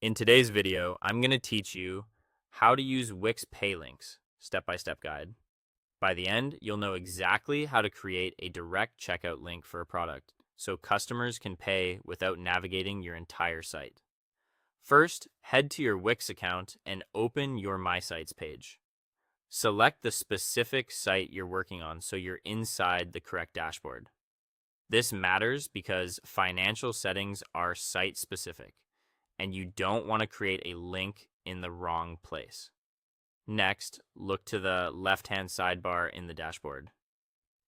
In today's video, I'm going to teach you how to use Wix Pay Links, step-by-step guide. By the end, you'll know exactly how to create a direct checkout link for a product so customers can pay without navigating your entire site. First, head to your Wix account and open your My Sites page. Select the specific site you're working on so you're inside the correct dashboard. This matters because financial settings are site-specific, and you don't want to create a link in the wrong place. Next, look to the left-hand sidebar in the dashboard.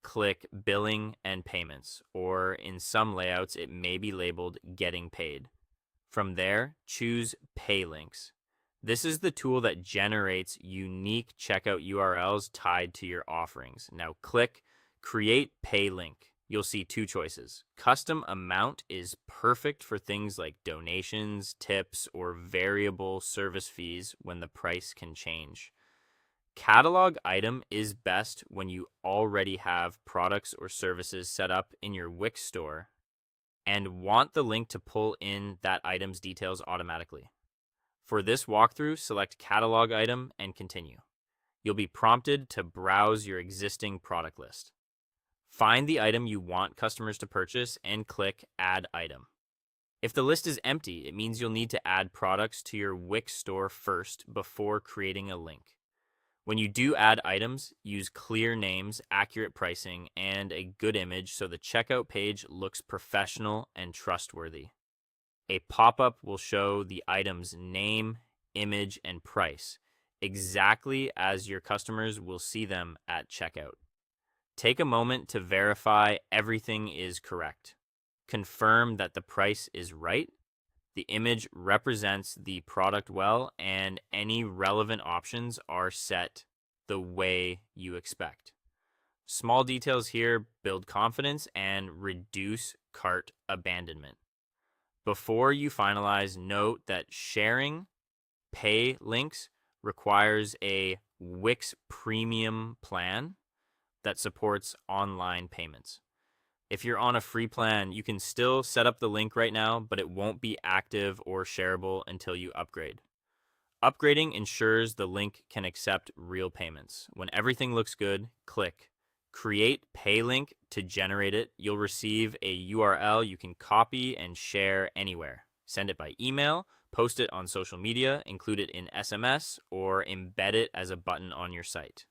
Click Billing and Payments, or in some layouts, it may be labeled Getting Paid. From there, choose Pay Links. This is the tool that generates unique checkout URLs tied to your offerings. Now click Create Pay Link. You'll see two choices. Custom amount is perfect for things like donations, tips, or variable service fees when the price can change. Catalog item is best when you already have products or services set up in your Wix store and want the link to pull in that item's details automatically. For this walkthrough, select Catalog Item and continue. You'll be prompted to browse your existing product list. Find the item you want customers to purchase and click Add Item. If the list is empty, it means you'll need to add products to your Wix store first before creating a link. When you do add items, use clear names, accurate pricing, and a good image so the checkout page looks professional and trustworthy. A pop-up will show the item's name, image, and price, exactly as your customers will see them at checkout. Take a moment to verify everything is correct. Confirm that the price is right, the image represents the product well, and any relevant options are set the way you expect. Small details here build confidence and reduce cart abandonment. Before you finalize, note that sharing pay links requires a Wix Premium plan that supports online payments. If you're on a free plan, you can still set up the link right now, but it won't be active or shareable until you upgrade. Upgrading ensures the link can accept real payments. When everything looks good, click Create Pay Link to generate it. You'll receive a URL you can copy and share anywhere. Send it by email, post it on social media, include it in SMS, or embed it as a button on your site.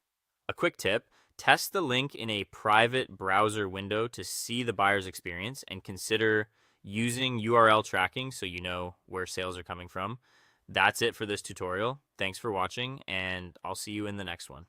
A quick tip: test the link in a private browser window to see the buyer's experience and consider using URL tracking so you know where sales are coming from. That's it for this tutorial. Thanks for watching, and I'll see you in the next one.